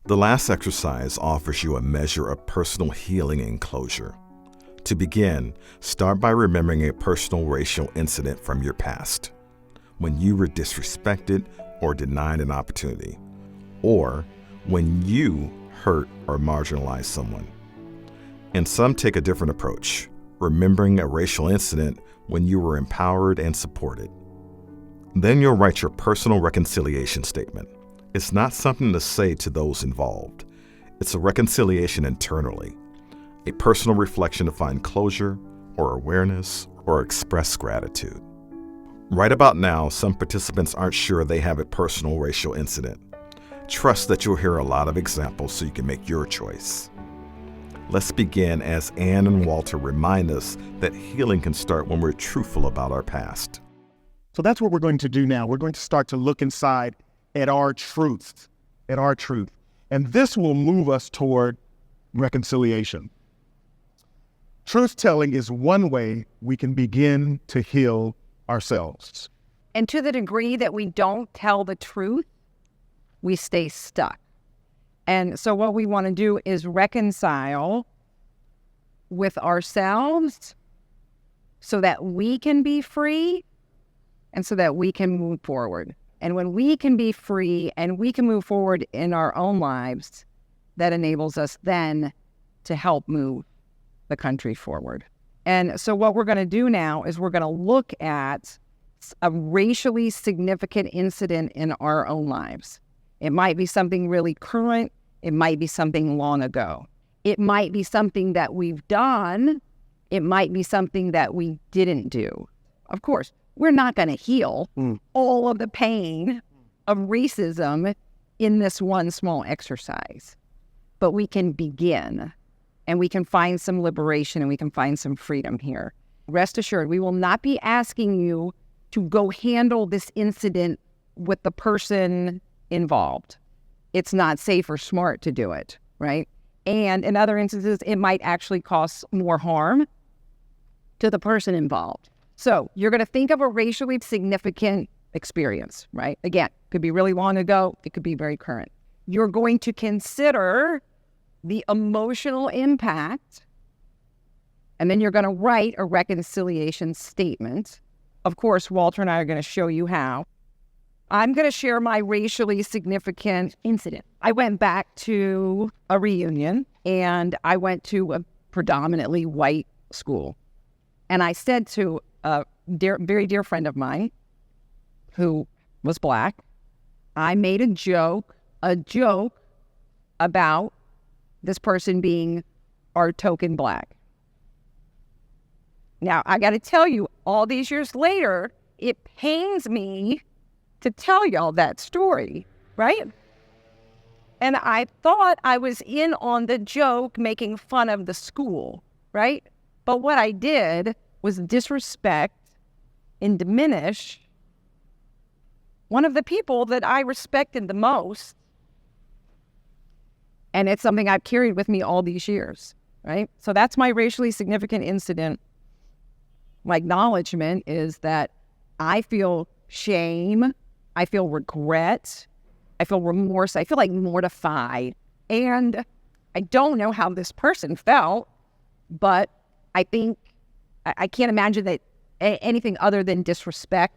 The last exercise offers you a measure of personal healing and closure. To begin, start by remembering a personal racial incident from your past, when you were disrespected or denied an opportunity, or when you hurt or marginalized someone. And some take a different approach, remembering a racial incident when you were empowered and supported. Then you'll write your personal reconciliation statement. It's not something to say to those involved. It's a reconciliation internally, a personal reflection to find closure or awareness or express gratitude. Right about now, some participants aren't sure they have a personal racial incident. Trust that you'll hear a lot of examples so you can make your choice. Let's begin as Ann and Walter remind us that healing can start when we're truthful about our past. So that's what we're going to do now. We're going to start to look inside at our truth. And this will move us toward reconciliation. Truth-telling is one way we can begin to heal ourselves. And to the degree that we don't tell the truth, we stay stuck. And so what we want to do is reconcile with ourselves so that we can be free and so that we can move forward. And when we can be free and we can move forward in our own lives, that enables us then to help move the country forward. And so what we're going to do now is we're going to look at a racially significant incident in our own lives. It might be something really current. It might be something long ago. It might be something that we've done. It might be something that we didn't do. Of course, we're not going to heal all of the pain of racism in this one small exercise. But we can begin, and we can find some liberation, and we can find some freedom here. Rest assured, we will not be asking you to go handle this incident with the person involved. It's not safe or smart to do it, right? And in other instances, it might actually cause more harm to the person involved. So you're going to think of a racially significant experience, right? Again, it could be really long ago. It could be very current. You're going to consider the emotional impact, and then you're going to write a reconciliation statement. Of course, Walter and I are going to show you how. I'm going to share my racially significant incident. I went back to a reunion, and I went to a predominantly white school. And I said to a very dear friend of mine who was Black, I made a joke about this person being our token Black. Now, I got to tell you, all these years later, it pains me to tell y'all that story, right? And I thought I was in on the joke making fun of the school, right? But what I did was disrespect and diminish one of the people that I respected the most. And it's something I've carried with me all these years, right? So that's my racially significant incident. My acknowledgement is that I feel shame, I feel regret, I feel remorse, I feel like mortified. And I don't know how this person felt, but I think I can't imagine that anything other than disrespect,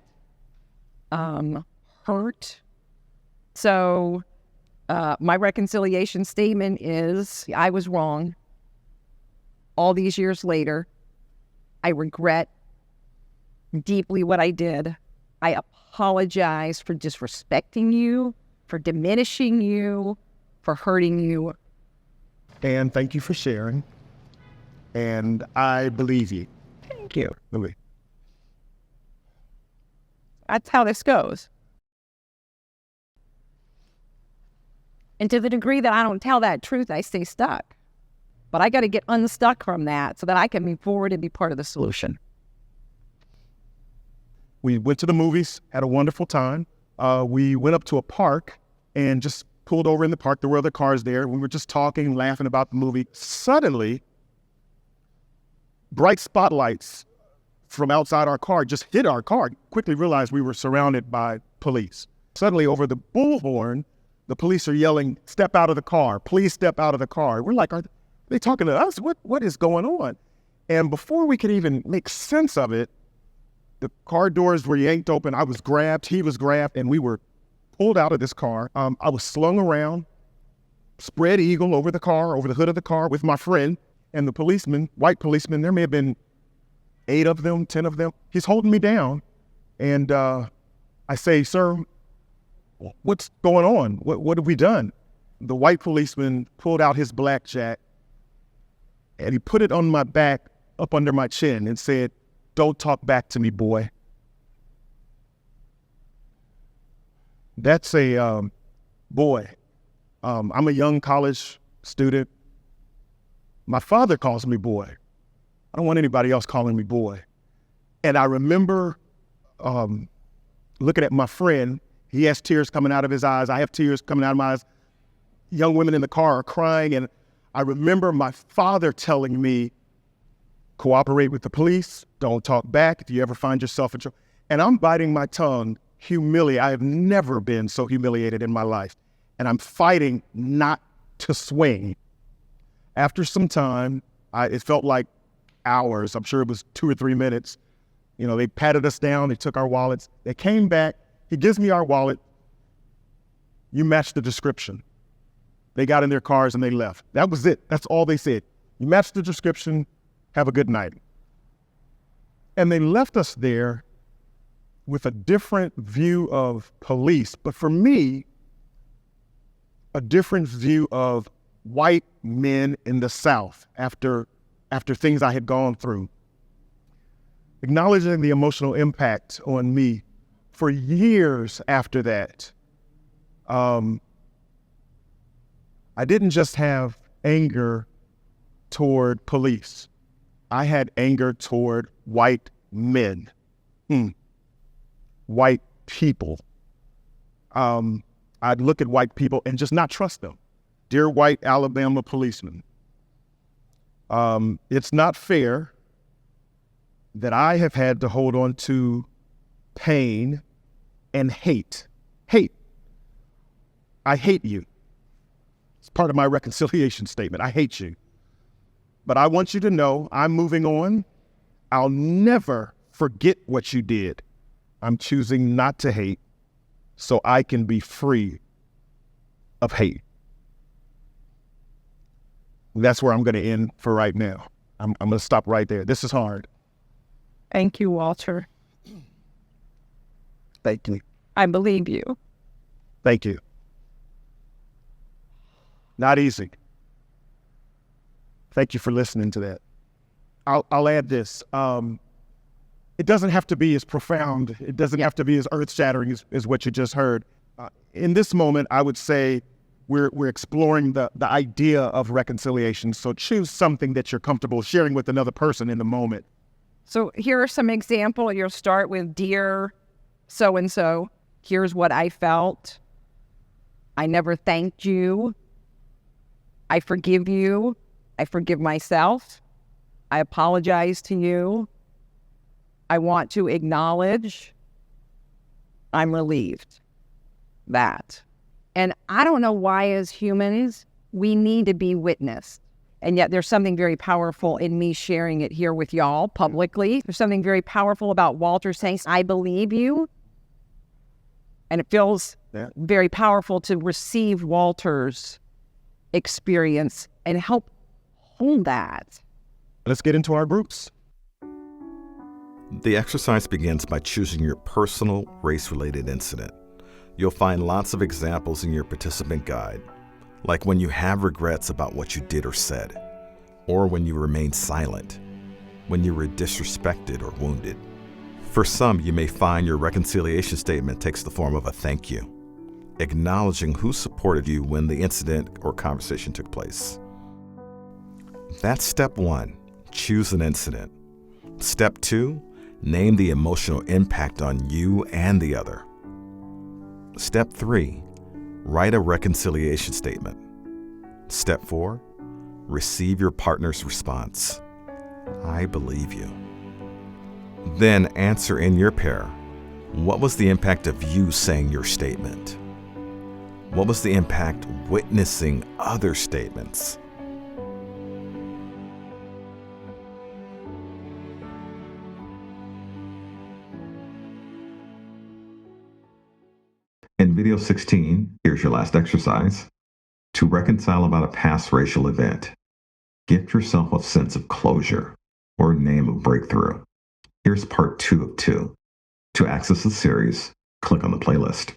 hurt. So my reconciliation statement is I was wrong. All these years later, I regret deeply what I did. I apologize for disrespecting you, for diminishing you, for hurting you. And thank you for sharing. And I believe you. Thank you. Louis. That's how this goes. And to the degree that I don't tell that truth, I stay stuck. But I got to get unstuck from that so that I can move forward and be part of the solution. We went to the movies, had a wonderful time. We went up to a park and just pulled over in the park. There were other cars there. We were just talking, laughing about the movie. Suddenly, bright spotlights from outside our car just hit our car. Quickly realized we were surrounded by police. Suddenly, over the bullhorn, The police are yelling, "Step out of the car, please step out of the car." We're like, are they talking to us? What is going on? And before we could even make sense of it, the car doors were yanked open. I was grabbed, he was grabbed, and we were pulled out of this car. I was slung around, spread eagle over the car, over the hood of the car with my friend and the policeman, white policeman. There may have been 8 of them, 10 of them. He's holding me down. And I say, "Sir, what's going on? What have we done?" The white policeman pulled out his blackjack and he put it on my back up under my chin and said, "Don't talk back to me, boy." That's a boy. I'm a young college student. My father calls me boy. I don't want anybody else calling me boy. And I remember looking at my friend. He has tears coming out of his eyes. I have tears coming out of my eyes. Young women in the car are crying. And I remember my father telling me, "Cooperate with the police. Don't talk back if you ever find yourself in trouble." And I'm biting my tongue, humiliated. I have never been so humiliated in my life. And I'm fighting not to swing. After some time, it felt like hours. I'm sure it was 2 or 3 minutes. You know, they patted us down. They took our wallets. They came back. He gives me our wallet. "You match the description." They got in their cars and they left. That was it. That's all they said. "You match the description. Have a good night." And they left us there with a different view of police. But for me, a different view of white men in the South after things I had gone through. Acknowledging the emotional impact on me for years after that. I didn't just have anger toward police. I had anger toward white men, white people. I'd look at white people and just not trust them. Dear white Alabama policeman, it's not fair that I have had to hold on to pain and hate. Hate. I hate you. It's part of my reconciliation statement. I hate you. But I want you to know I'm moving on. I'll never forget what you did. I'm choosing not to hate so I can be free of hate. That's where I'm going to end for right now. I'm going to stop right there. This is hard. Thank you, Walter. Thank you. I believe you. Thank you. Not easy. Thank you for listening to that. I'll add this. It doesn't have to be as profound. It doesn't have to be as earth-shattering as what you just heard. In this moment, I would say we're exploring the idea of reconciliation. So choose something that you're comfortable sharing with another person in the moment. So here are some examples. You'll start with, "Dear so-and-so, here's what I felt. I never thanked you. I forgive you. I forgive myself. I apologize to you. I want to acknowledge I'm relieved." That. And I don't know why as humans we need to be witnessed. And yet there's something very powerful in me sharing it here with y'all publicly. There's something very powerful about Walter saying, "I believe you." And it feels very powerful to receive Walter's experience and help hold that. Let's get into our groups. The exercise begins by choosing your personal race-related incident. You'll find lots of examples in your participant guide, like when you have regrets about what you did or said, or when you remain silent, when you were disrespected or wounded. For some, you may find your reconciliation statement takes the form of a thank you, acknowledging who supported you when the incident or conversation took place. That's step 1, choose an incident. Step 2, name the emotional impact on you and the other. Step 3, write a reconciliation statement. Step 4, receive your partner's response. I believe you. Then answer in your pair, what was the impact of you saying your statement? What was the impact witnessing other statements? In video 16, here's your last exercise. To reconcile about a past racial event, gift yourself a sense of closure or name a breakthrough. Here's part 2 of 2. To access the series, click on the playlist.